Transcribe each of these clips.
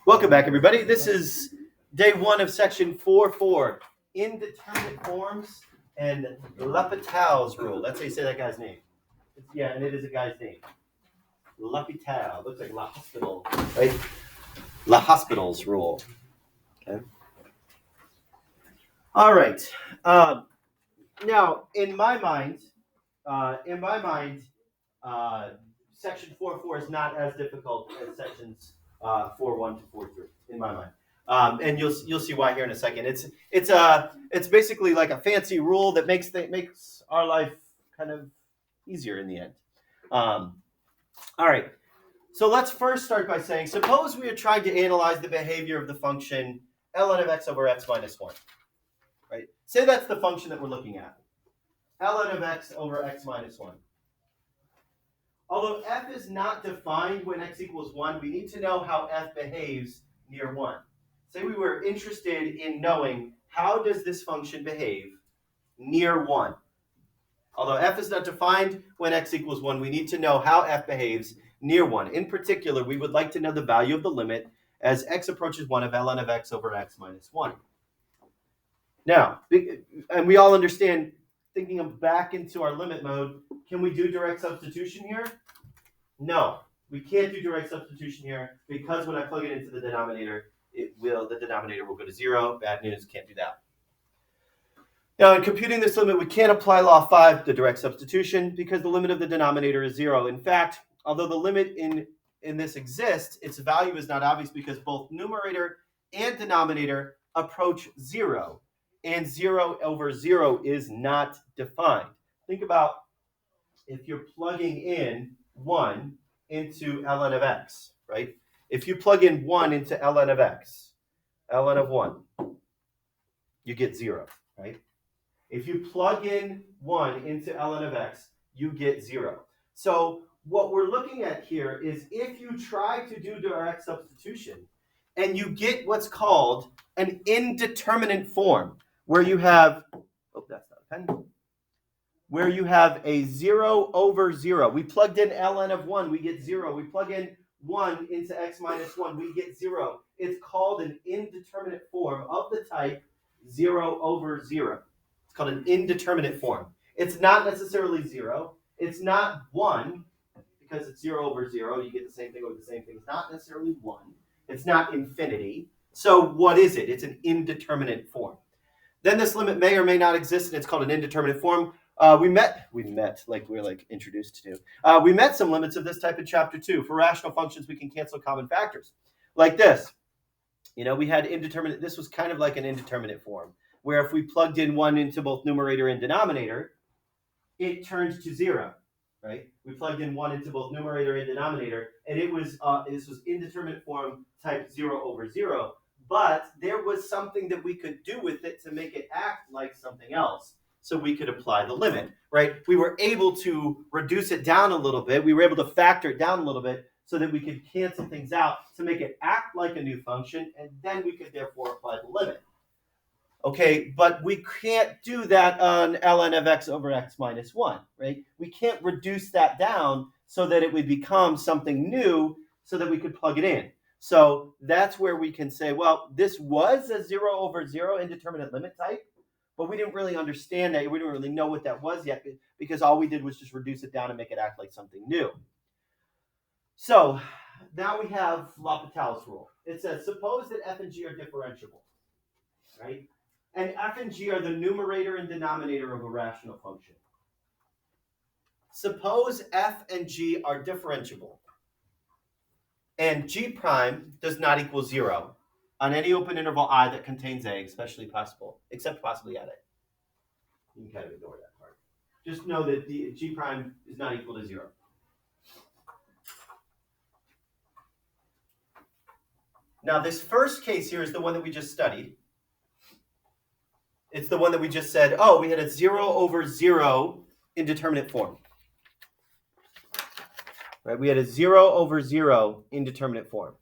Welcome back, everybody. This is day one of section 4.4, Indeterminate Forms and Patels Rule. That's how you say that guy's name. Yeah, and it is a guy's name. Patel. Looks like La Hospital, right? La Hospital's Rule. Okay. All right. Now, in my mind, section 4.4 is not as difficult as sections 4.1 to 4.3 in my mind, and you'll see why here in a second. It's basically like a fancy rule that makes our life kind of easier in the end. All right. So let's first start by saying, suppose we are trying to analyze the behavior of the function ln of x over x minus 1. Right? Say that's the function that we're looking at. ln of x over x minus 1. Although f is not defined when x equals 1, we need to know how f behaves near 1. Say we were interested in knowing how does this function behave near 1. Although f is not defined when x equals 1, we need to know how f behaves near 1. In particular, we would like to know the value of the limit as x approaches 1 of ln of x over x minus 1. Now, and we all understand, thinking of back into our limit mode, can we do direct substitution here? No, we can't do direct substitution here because when I plug it into the denominator, the denominator will go to 0. Bad news, can't do that. Now, in computing this limit, we can't apply law 5 to direct substitution because the limit of the denominator is 0. In fact, although the limit in this exists, its value is not obvious because both numerator and denominator approach 0. And 0 over 0 is not defined. Think about if you're plugging in 1 into ln of x, right? If you plug in 1 into ln of x, ln of 1, you get 0, right? If you plug in 1 into ln of x, you get 0. So what we're looking at here is if you try to do direct substitution and you get what's called an indeterminate form, where you have, that's not a pen, where you have a 0 over 0. We plugged in ln of 1, we get 0. We plug in 1 into x minus 1, we get 0. It's called an indeterminate form of the type 0 over 0. It's called an indeterminate form. It's not necessarily 0. It's not 1, because it's 0 over 0. You get the same thing over the same thing. It's not necessarily 1. It's not infinity. So what is it? It's an indeterminate form. Then this limit may or may not exist, and it's called an indeterminate form. We met like we're like introduced to. We met some limits of this type in chapter 2. For rational functions, we can cancel common factors. Like this. We had indeterminate, this was kind of like an indeterminate form, where if we plugged in 1 into both numerator and denominator, it turned to 0, right? We plugged in 1 into both numerator and denominator, and this was indeterminate form type 0 over 0. But there was something that we could do with it to make it act like something else. So we could apply the limit, right? We were able to reduce it down a little bit. We were able to factor it down a little bit so that we could cancel things out to make it act like a new function, and then we could therefore apply the limit. Okay, but we can't do that on ln of x over x minus 1, right? We can't reduce that down so that it would become something new so that we could plug it in. So that's where we can say, well, this was a 0 over 0 indeterminate limit type, but we didn't really understand that. We didn't really know what that was yet because all we did was just reduce it down and make it act like something new. So now we have Patels Rule. It says, suppose that f and g are differentiable, right? And f and g are the numerator and denominator of a rational function. Suppose f and g are differentiable, and g prime does not equal 0 on any open interval I that contains a, except possibly at it. You can kind of ignore that part. Just know that the g prime is not equal to 0. Now, this first case here is the one that we just studied. It's the one that we just said, oh, we had a 0 over 0 indeterminate form. Right? We had a 0 over 0 indeterminate form.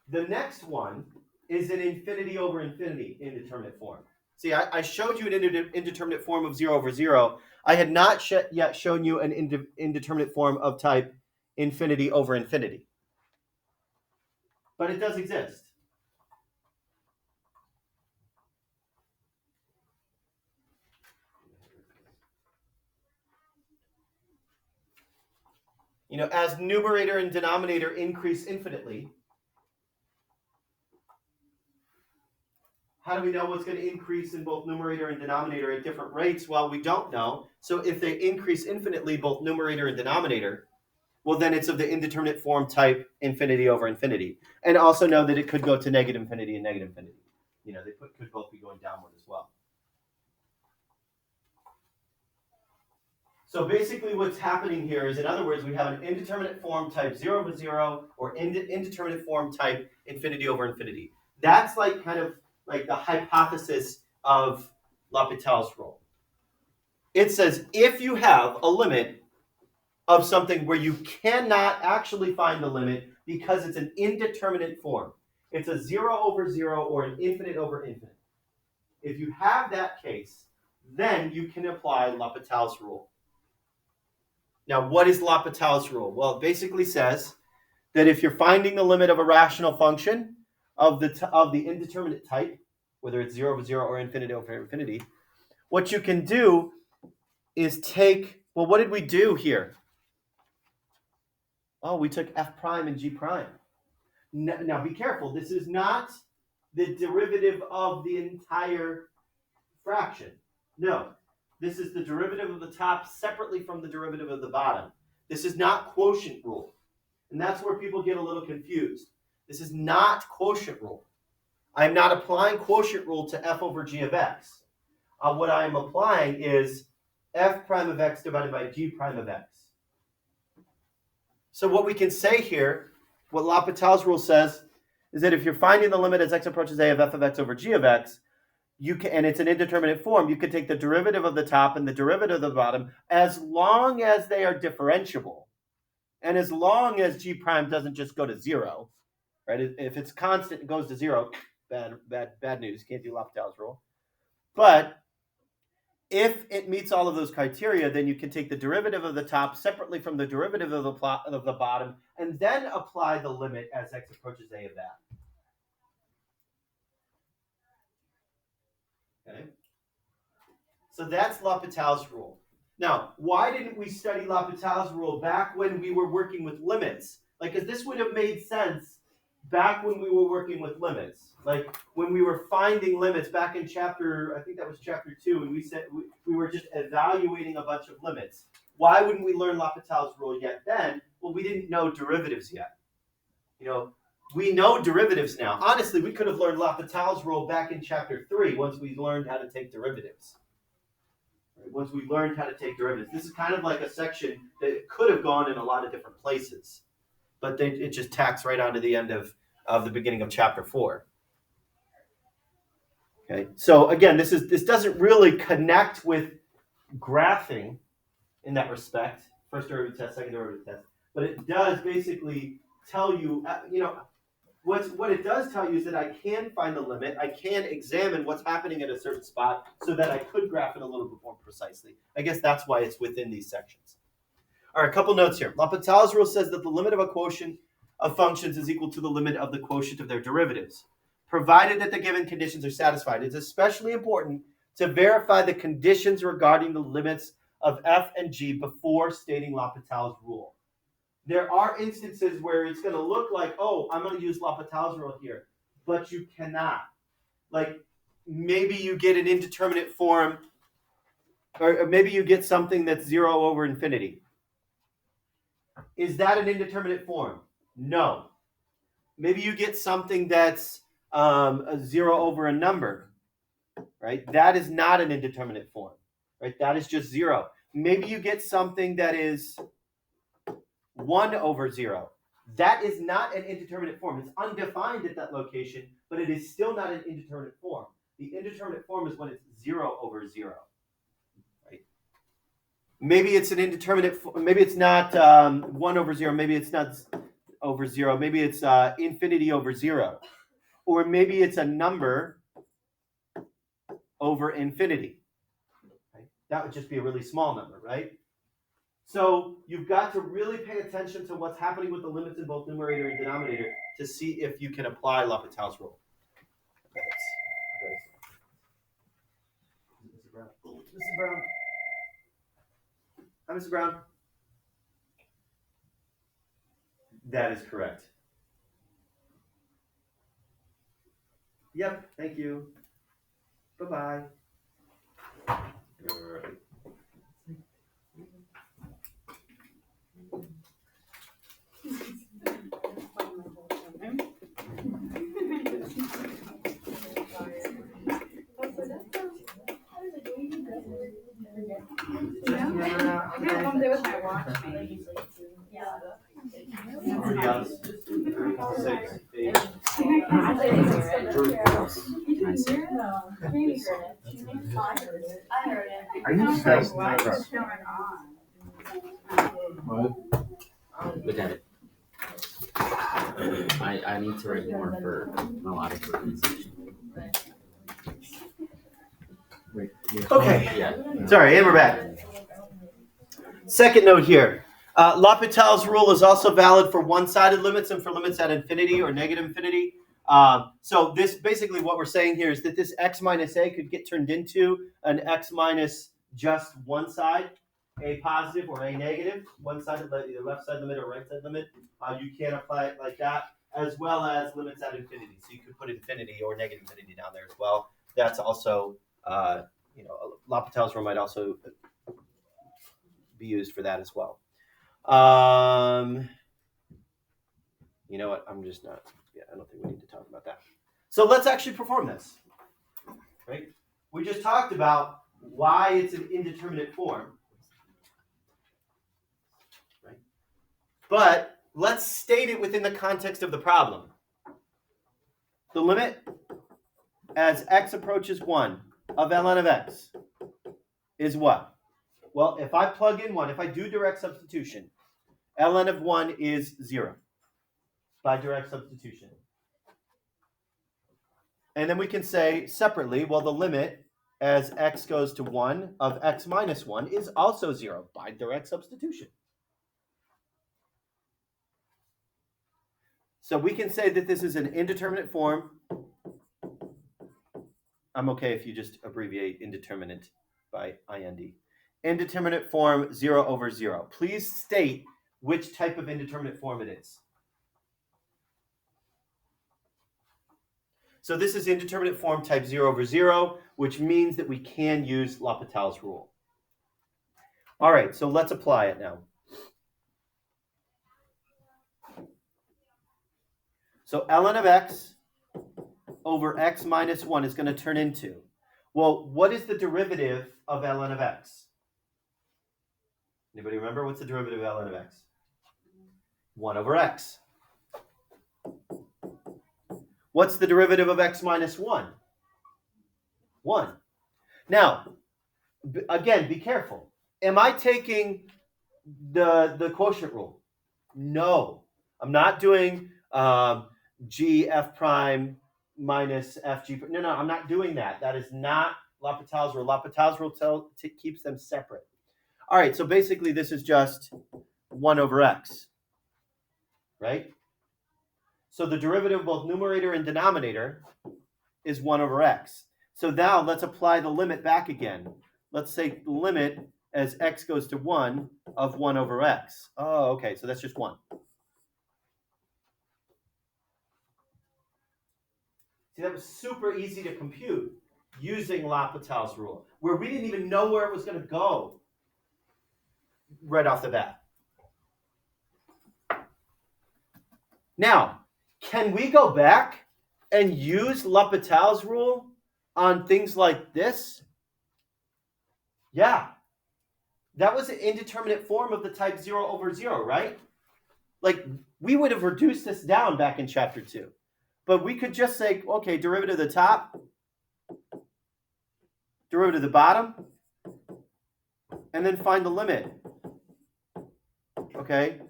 The next one is an infinity over infinity indeterminate form. See, I showed you an indeterminate form of 0 over 0. I had not yet shown you an indeterminate form of type infinity over infinity. But it does exist. As numerator and denominator increase infinitely, how do we know what's going to increase in both numerator and denominator at different rates? Well, we don't know. So if they increase infinitely, both numerator and denominator, well, then it's of the indeterminate form type infinity over infinity. And also know that it could go to negative infinity and negative infinity. They could both be going downward as well. So basically what's happening here is, in other words, we have an indeterminate form type 0 over 0 or indeterminate form type infinity over infinity. That's kind of like the hypothesis of Patels Rule. It says if you have a limit of something where you cannot actually find the limit because it's an indeterminate form, it's a 0 over 0 or an infinite over infinite. If you have that case, then you can apply Patels Rule. Now, what is Patels Rule? Well, it basically says that if you're finding the limit of a rational function of the indeterminate type, whether it's 0 over 0 or infinity over infinity, what you can do is take, well, what did we do here? Oh, we took f prime and g prime. Now, be careful. This is not the derivative of the entire fraction. No. This is the derivative of the top separately from the derivative of the bottom. This is not quotient rule. And that's where people get a little confused. This is not quotient rule. I'm not applying quotient rule to f over g of x. What I am applying is f prime of x divided by g prime of x. So what we can say here, what Patels Rule says, is that if you're finding the limit as x approaches a of f of x over g of x, and it's an indeterminate form, you can take the derivative of the top and the derivative of the bottom as long as they are differentiable. And as long as g prime doesn't just go to 0, right? If it's constant, it goes to 0, bad news. Can't do Patels Rule. But if it meets all of those criteria, then you can take the derivative of the top separately from the derivative of the bottom and then apply the limit as x approaches a of that. Okay. So that's Patels Rule. Now, why didn't we study Patels Rule back when we were working with limits? Because this would have made sense back when we were working with limits. Like when we were finding limits back in chapter, I think that was chapter 2, and we said we were just evaluating a bunch of limits. Why wouldn't we learn Patels Rule yet then? Well, we didn't know derivatives yet. We know derivatives now. Honestly, we could have learned Patels Rule back in chapter 3 once we learned how to take derivatives. Once we learned how to take derivatives. This is kind of like a section that could have gone in a lot of different places, but it just tacks right onto the end of the beginning of chapter 4. Okay, so again, this doesn't really connect with graphing in that respect, first derivative test, second derivative test, but it does basically tell you, what it does tell you is that I can find the limit. I can examine what's happening at a certain spot so that I could graph it a little bit more precisely. I guess that's why it's within these sections. All right, a couple notes here. Patels Rule says that the limit of a quotient of functions is equal to the limit of the quotient of their derivatives, provided that the given conditions are satisfied. It's especially important to verify the conditions regarding the limits of f and g before stating Patels Rule. There are instances where it's going to look like, oh, I'm going to use Patels Rule here, but you cannot. Like maybe you get an indeterminate form, or maybe you get something that's 0 over infinity. Is that an indeterminate form? No. Maybe you get something that's a 0 over a number, right? That is not an indeterminate form, right? That is just 0. Maybe you get something that is 1 over 0. That is not an indeterminate form. It's undefined at that location, but it is still not an indeterminate form. The indeterminate form is when it's 0 over 0. Right? Maybe it's an indeterminate, maybe it's not 1 over 0, maybe it's not over 0, maybe it's infinity over 0. Or maybe it's a number over infinity. Right? That would just be a really small number, right? So you've got to really pay attention to what's happening with the limits in both numerator and denominator to see if you can apply L'Hopital's rule. Mr. Brown. Mrs. Brown. Hi, Mrs. Brown. That is correct. Yep, thank you. Bye-bye. All right. Everybody else? 6, 8. Are you stressed? What? Look at it. I need to write more for melodic organization. Wait, Okay. Yeah. Sorry, and we're back. Second note here. L'Hopital's rule is also valid for one-sided limits and for limits at infinity or negative infinity. So this basically what we're saying here is that this x minus a could get turned into an x minus just one side, a positive or a negative, one-sided, either left side limit or right side limit. You can apply it like that, as well as limits at infinity. So you could put infinity or negative infinity down there as well. That's also, L'Hopital's rule might also be used for that as well. You know what? I'm just not. Yeah, I don't think we need to talk about that. So let's actually perform this. Right? We just talked about why it's an indeterminate form. Right? But let's state it within the context of the problem. The limit as x approaches 1 of ln of x is what? Well, if I plug in 1, if I do direct substitution, ln of 1 is 0 by direct substitution. And then we can say separately, well, the limit as x goes to 1 of x minus 1 is also 0 by direct substitution. So we can say that this is an indeterminate form. I'm okay if you just abbreviate indeterminate by IND. Indeterminate form 0 over 0. Please state which type of indeterminate form it is. So this is indeterminate form type 0 over 0, which means that we can use L'Hopital's rule. All right, so let's apply it now. So ln of x over x minus 1 is going to turn into, well, what is the derivative of ln of x? Anybody remember what's the derivative of ln of x? 1 over x. What's the derivative of x minus 1? 1. Now, again, be careful. Am I taking the quotient rule? No. I'm not doing g f prime minus f g. No, I'm not doing that. That is not L'Hopital's rule. L'Hopital's rule keeps them separate. All right, so basically this is just 1 over x, right? So the derivative of both numerator and denominator is 1 over x. So now let's apply the limit back again. Let's say limit as x goes to 1 of 1 over x. Oh, okay, so that's just 1. See, that was super easy to compute using L'Hopital's rule, where we didn't even know where it was going to go right off the bat. Now, can we go back and use L'Hopital's rule on things like this? Yeah. That was an indeterminate form of the type 0 over 0, right? Like, we would have reduced this down back in chapter 2. But we could just say, okay, derivative of the top, derivative of the bottom, and then find the limit. Okay,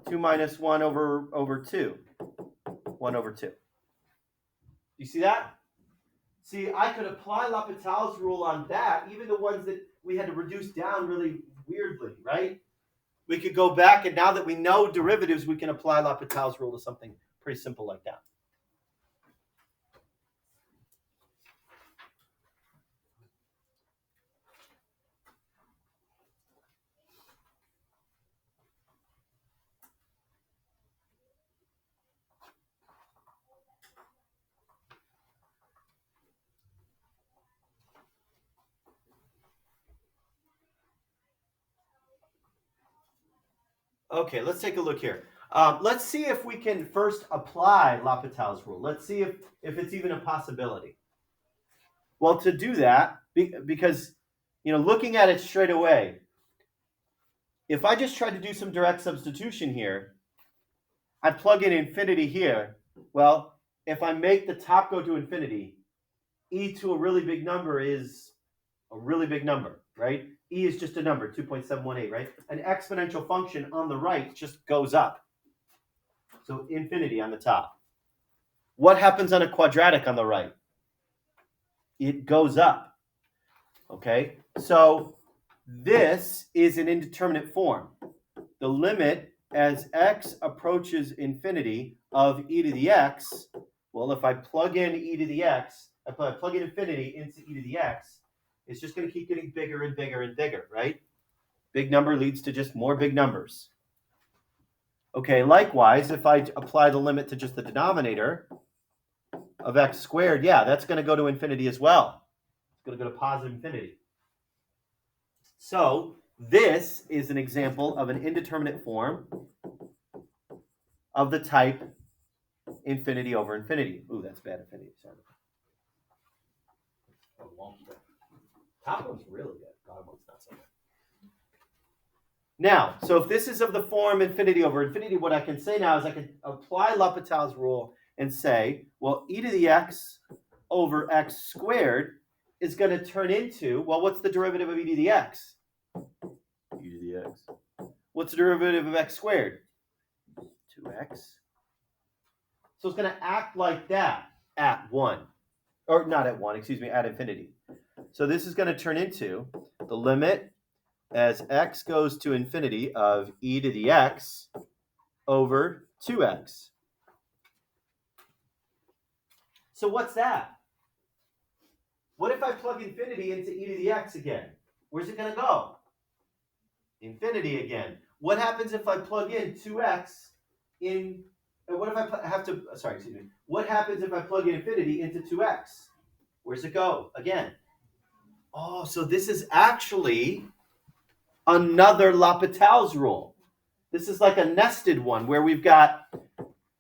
2 minus 1 over 2. 1 over 2. You see that? See, I could apply L'Hopital's rule on that, even the ones that we had to reduce down really weirdly, right? we could go back, and now that we know derivatives, we can apply Patels rule to something pretty simple like that. Okay, let's take a look here. Let's see if we can first apply Patels rule. Let's see if it's even a possibility. Well, to do that, because looking at it straight away, if I just tried to do some direct substitution here, I plug in infinity here. Well, if I make the top go to infinity, e to a really big number is a really big number, right? E is just a number, 2.718, right? An exponential function on the right just goes up. So infinity on the top. What happens on a quadratic on the right? It goes up. Okay, so this is an indeterminate form. The limit as x approaches infinity of e to the x, well, if I plug in e to the x, I plug in infinity into e to the x, it's just going to keep getting bigger and bigger and bigger, right? Big number leads to just more big numbers. Okay, likewise, if I apply the limit to just the denominator of x squared, yeah, that's going to go to infinity as well. It's going to go to positive infinity. So this is an example of an indeterminate form of the type infinity over infinity. Ooh, that's bad infinity. Sorry. Top one's really good. Bottom one's not so good. Now, so if this is of the form infinity over infinity, what I can say now is I can apply L'Hopital's rule and say, well, e to the x over x squared is going to turn into, well, what's the derivative of e to the x? E to the x. What's the derivative of x squared? 2x. So it's going to act like that at 1. Or not at 1, excuse me, at infinity. So this is going to turn into the limit as x goes to infinity of e to the x over 2x. So what's that? What if I plug infinity into e to the x again? Where's it going to go? Infinity again. What happens if I plug in 2x in, what if I have to, sorry, excuse me. What happens if I plug in infinity into 2x? Where's it go? Again. Oh, so this is actually another L'Hopital's rule. This is like a nested one where we've got,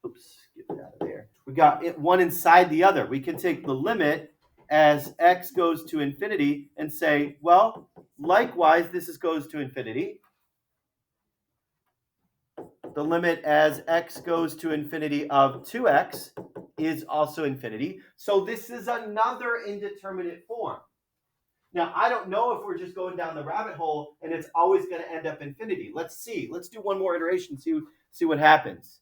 oops, get it out of there. We've got it one inside the other. We can take the limit as x goes to infinity and say, well, likewise, this goes to infinity. The limit as x goes to infinity of 2x is also infinity. So this is another indeterminate form. Now, I don't know if we're just going down the rabbit hole and it's always going to end up infinity. Let's see. Let's do one more iteration, see what happens.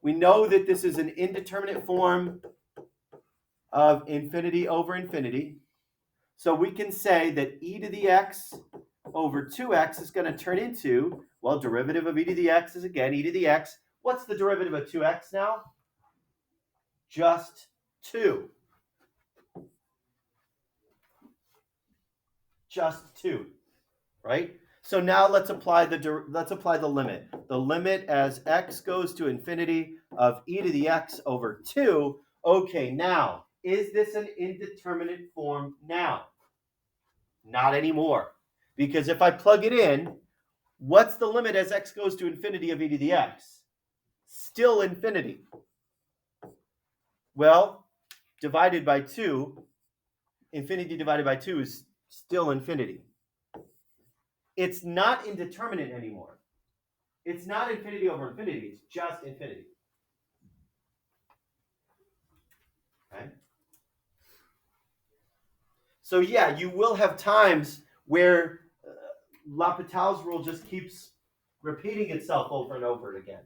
We know that this is an indeterminate form of infinity over infinity. So we can say that e to the x over 2x is going to turn into, well, derivative of e to the x is again e to the x. What's the derivative of 2x now? Just 2. Just 2, right? So now let's apply the limit. The limit as x goes to infinity of e to the x over 2. Okay, now, is this an indeterminate form now? Not anymore. Because if I plug it in, what's the limit as x goes to infinity of e to the x? Still infinity. Well, divided by 2, infinity divided by 2 is still infinity. It's not indeterminate anymore. It's not infinity over infinity. It's just infinity. Okay? So yeah, you will have times where L'Hopital's rule just keeps repeating itself over and over again.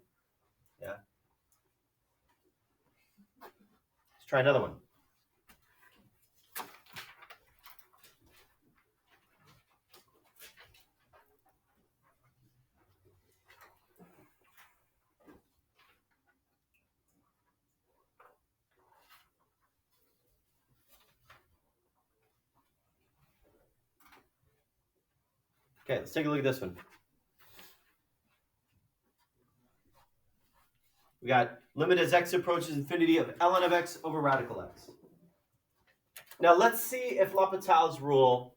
Yeah. Let's try another one. Okay, let's take a look at this one. We got limit as x approaches infinity of ln of x over radical x. Now let's see if Patels rule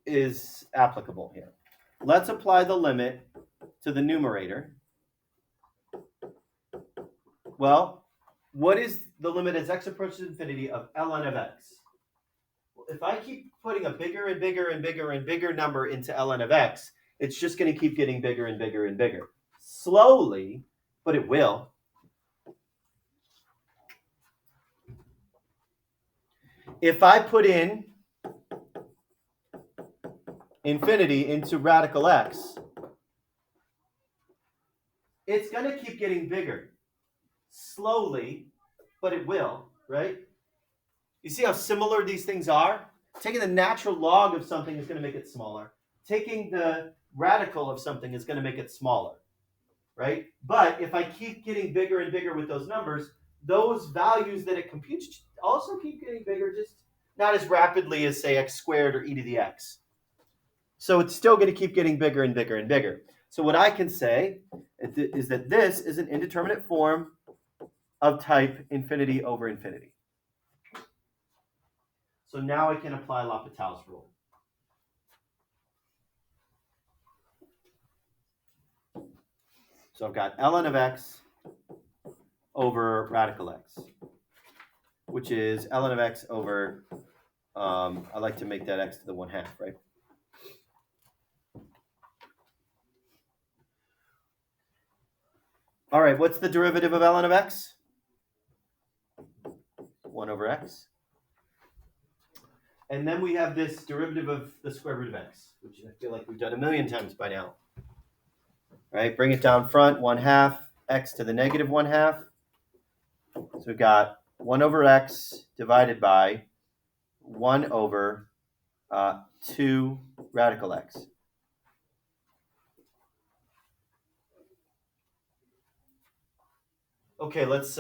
is applicable here. Let's apply the limit to the numerator. Well, what is the limit as x approaches infinity of ln of x? Well, if I keep putting a bigger and bigger and bigger and bigger number into ln of x, it's just going to keep getting bigger and bigger and bigger. Slowly, but it will. If I put in infinity into radical x, it's going to keep getting bigger. Slowly, but it will, right? You see how similar these things are? Taking the natural log of something is going to make it smaller. Taking the radical of something is going to make it smaller, right? But if I keep getting bigger and bigger with those numbers, those values that it computes also keep getting bigger, just not as rapidly as, say, x squared or e to the x. So it's still going to keep getting bigger and bigger and bigger. So what I can say is that this is an indeterminate form of type infinity over infinity. So now I can apply Patels rule. So I've got ln of x over radical x, which is ln of x over, I like to make that x to the 1/2, right? All right, what's the derivative of ln of x? 1 over x. And then we have this derivative of the square root of x, which I feel like we've done a million times by now. All right, bring it down front, 1/2 x to the negative 1/2. So we've got 1 over x divided by 1 over 2 radical x. Okay, let's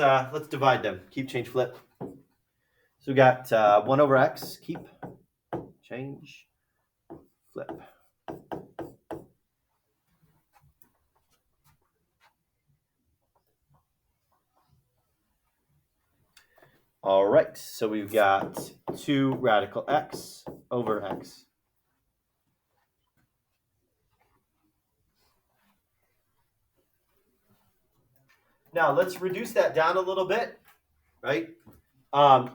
divide them. Keep, change, flip. So we got 1 over x. Keep, change, flip. All right, so we've got 2 radical x over x. Now let's reduce that down a little bit, right?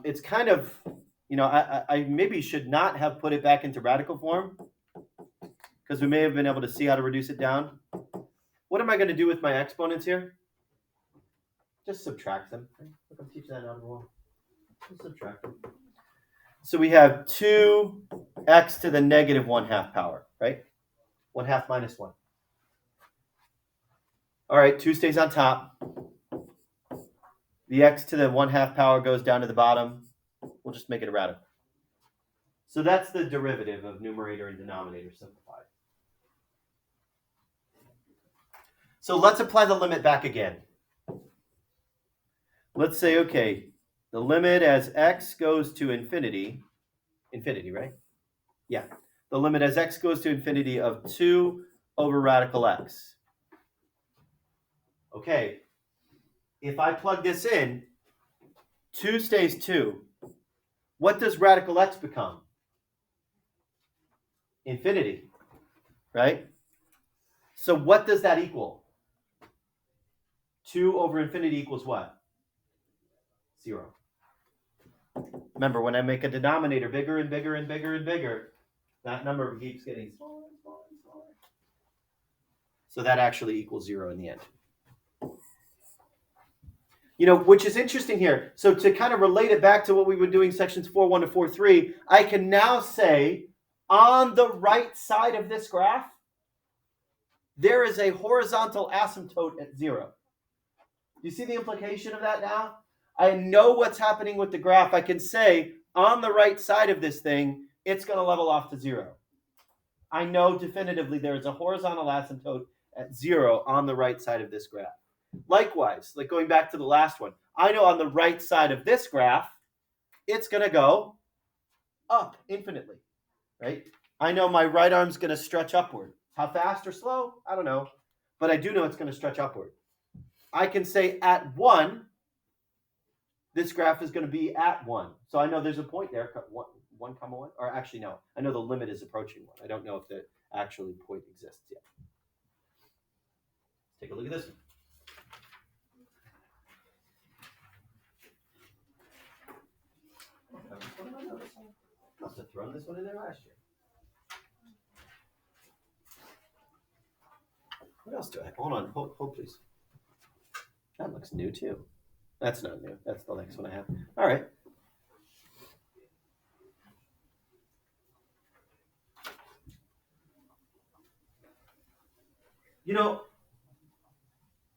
It's kind of, I maybe should not have put it back into radical form because we may have been able to see how to reduce it down. What am I going to do with my exponents here? Just subtract them. Look, I'm teaching that out of the wall. Just subtract them. So we have 2x to the negative 1/2 power, right? 1/2 minus 1. All right, 2 stays on top. The x to the 1/2 power goes down to the bottom. We'll just make it a radical. So that's the derivative of numerator and denominator simplified. So let's apply the limit back again. Let's say, okay, the limit as x goes to infinity, right? Yeah. The limit as x goes to infinity of 2 over radical x. Okay. If I plug this in, 2 stays 2. What does radical x become? Infinity, right? So what does that equal? 2 over infinity equals what? 0. Remember, when I make a denominator bigger and bigger and bigger and bigger, that number keeps getting smaller and smaller and smaller. So that actually equals 0 in the end. Which is interesting here. So to kind of relate it back to what we were doing sections 4.1 to 4.3, I can now say on the right side of this graph, there is a horizontal asymptote at 0. You see the implication of that now? I know what's happening with the graph. I can say on the right side of this thing, it's going to level off to 0. I know definitively there is a horizontal asymptote at 0 on the right side of this graph. Likewise, like going back to the last one, I know on the right side of this graph, it's going to go up infinitely, right? I know my right arm's going to stretch upward. How fast or slow? I don't know. But I do know it's going to stretch upward. I can say at 1, this graph is going to be at 1. So I know there's a point there, 1 comma 1. Or actually, no. I know the limit is approaching 1. I don't know if the actual point exists yet. Take a look at this one. Must have thrown this one in there last year. What else do I have? Hold on. Hold please. That looks new too. That's not new. That's the next one I have. All right. You know,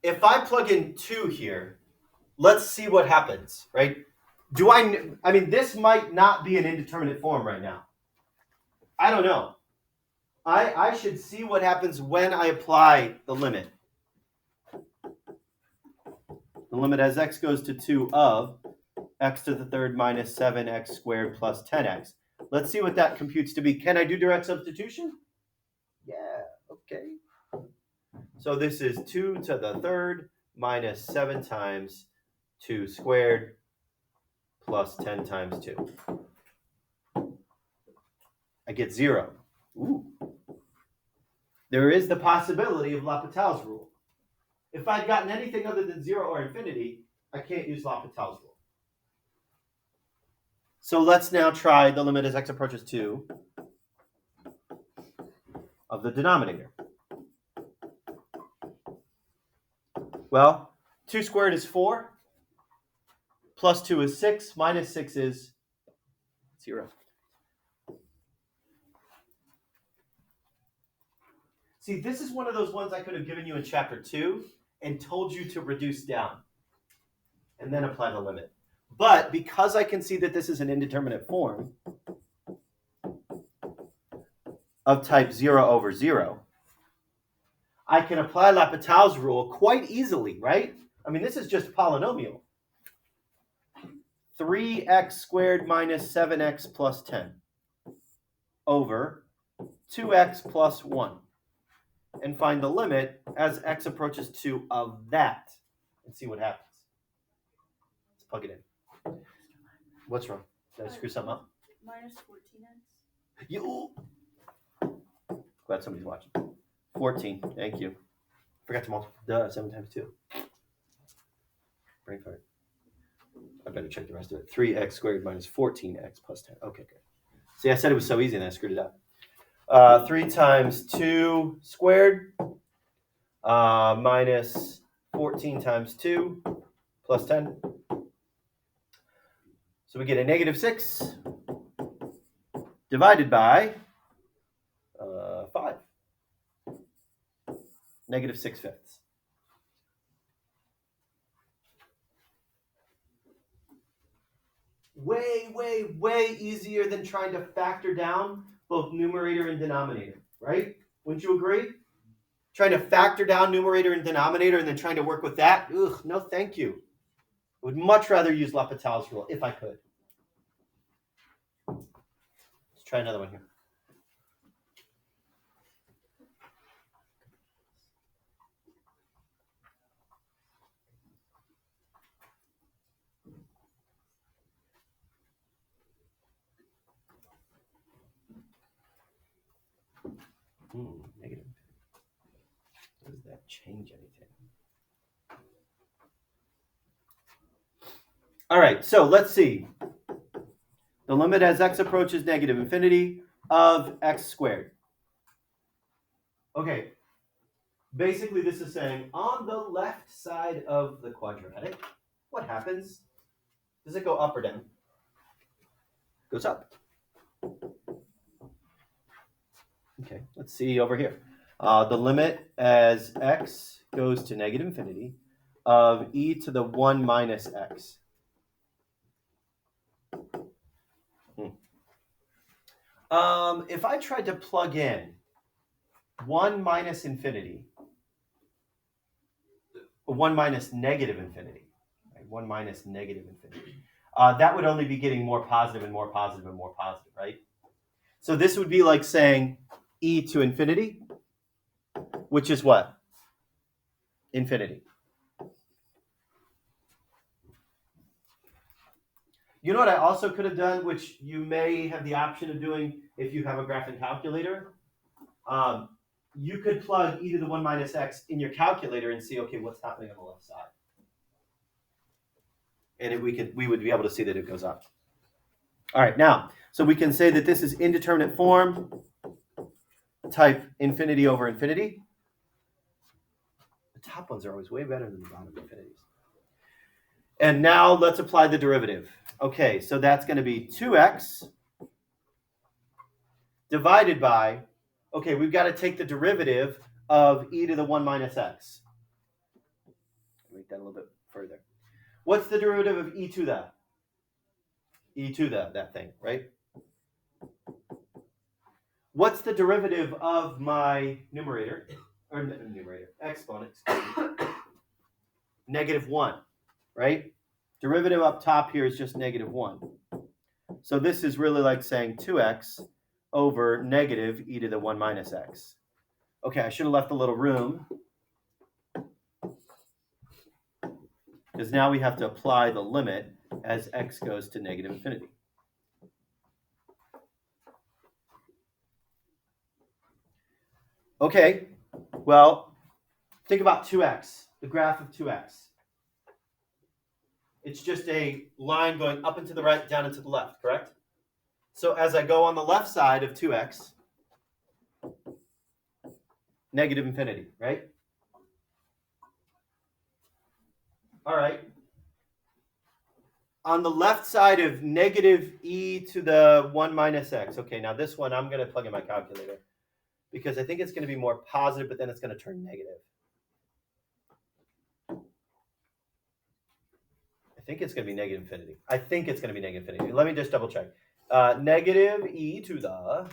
if I plug in 2 here, let's see what happens, right? I mean, this might not be an indeterminate form right now. I don't know. I should see what happens when I apply the limit. The limit as x goes to 2 of x to the third minus 7x squared plus 10x. Let's see what that computes to be. Can I do direct substitution? Yeah, okay. So this is 2 to the third minus 7 times 2 squared plus 10 times 2. I get 0. Ooh. There is the possibility of Patels Rule. If I'd gotten anything other than 0 or infinity, I can't use Patels Rule. So let's now try the limit as x approaches 2 of the denominator. Well, 2 squared is 4, plus 2 is 6, minus 6 is 0. See, this is one of those ones I could have given you in chapter 2 and told you to reduce down and then apply the limit. But because I can see that this is an indeterminate form of type 0 over 0, I can apply L'Hopital's rule quite easily, right? I mean, this is just a polynomial. 3x squared minus 7x plus 10 over 2x plus 1. And find the limit as x approaches 2 of that and see what happens. Let's plug it in. What's wrong? Did I screw something up? Minus 14x. You. Glad somebody's watching. 14. Thank you. Forgot to multiply. 7 times 2. Brain fart. I better check the rest of it. 3x squared minus 14x plus 10. Okay, good. See, I said it was so easy and I screwed it up. 3 times 2 squared minus 14 times 2 plus 10. So we get a negative 6 divided by 5. Negative 6/5. Way, way, way easier than trying to factor down both numerator and denominator, right? Wouldn't you agree? Trying to factor down numerator and denominator and then trying to work with that? Ugh, no thank you. I would much rather use L'Hopital's rule if I could. Let's try another one here. Negative. Does that change anything? All right, so let's see. The limit as x approaches negative infinity of x squared. Okay, basically this is saying on the left side of the quadratic, what happens? Does it go up or down? It goes up. Okay, let's see over here. The limit as x goes to negative infinity of e to the 1 minus x. If I tried to plug in 1 minus infinity, 1 minus negative infinity, right? 1 minus negative infinity, that would only be getting more positive and more positive and more positive, right? So this would be like saying e to infinity, which is what? Infinity. You know what I also could have done, which you may have the option of doing if you have a graphing calculator? You could plug e to the 1 minus x in your calculator and see, okay, what's happening on the left side. And we would be able to see that it goes up. All right, now, so we can say that this is indeterminate form, type infinity over infinity. The top ones are always way better than the bottom infinities. And now let's apply the derivative. Okay, so that's going to be 2x divided by, okay, we've got to take the derivative of e to the 1 minus x. Make that a little bit further. What's the derivative of e to the? E to the, that thing, right? What's the derivative of my numerator, or numerator, exponent, negative 1, right? Derivative up top here is just negative 1. So this is really like saying 2x over negative e to the 1 minus x. Okay, I should have left a little room, because now we have to apply the limit as x goes to negative infinity. Okay, well, think about 2x, the graph of 2x. It's just a line going up and to the right, down and to the left, correct? So as I go on the left side of 2x, negative infinity, right? All right. On the left side of negative e to the 1 minus x. Okay, now this one I'm going to plug in my calculator because I think it's going to be more positive, but then it's going to turn negative. I think it's going to be negative infinity. I think it's going to be negative infinity. Let me just double check. Negative e to the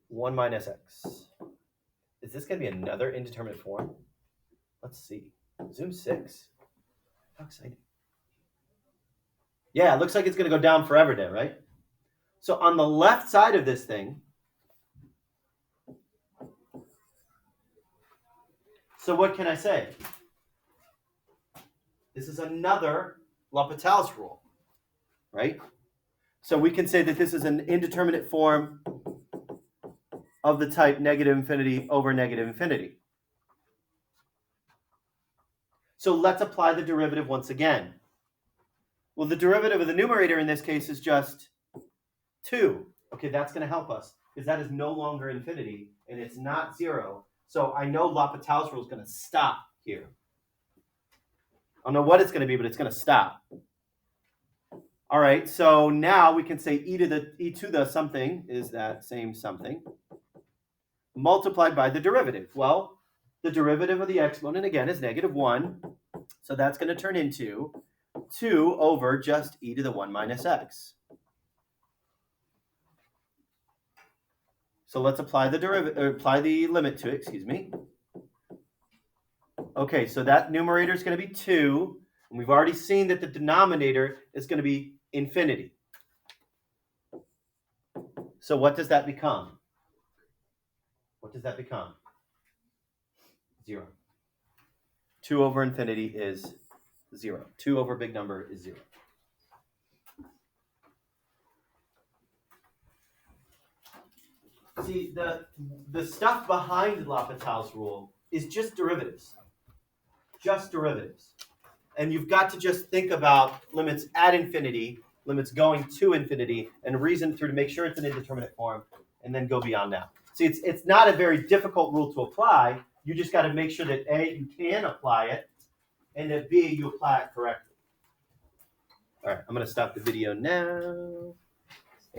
1 minus x. Is this going to be another indeterminate form? Let's see. Zoom 6. How exciting. Yeah, it looks like it's going to go down forever then, right? So on the left side of this thing, so what can I say? This is another Patels Rule, right? So we can say that this is an indeterminate form of the type negative infinity over negative infinity. So let's apply the derivative once again. Well, the derivative of the numerator in this case is just 2. Okay, that's going to help us because that is no longer infinity and it's not 0. So I know Patels Rule is going to stop here. I don't know what it's going to be, but it's going to stop. All right, so now we can say e to the something is that same something multiplied by the derivative. Well, the derivative of the exponent again is negative 1. So that's going to turn into 2 over just e to the 1 minus x. So let's apply the apply the limit to it, excuse me. Okay, so that numerator is going to be 2, and we've already seen that the denominator is going to be infinity. So what does that become? What does that become? 0. 2 over infinity is 0. 2 over big number is 0. See, the stuff behind Patels Rule is just derivatives. Just derivatives. And you've got to just think about limits at infinity, limits going to infinity, and reason through to make sure it's an indeterminate form, and then go beyond that. See, it's not a very difficult rule to apply. You just got to make sure that A, you can apply it, and that B, you apply it correctly. All right, I'm going to stop the video now.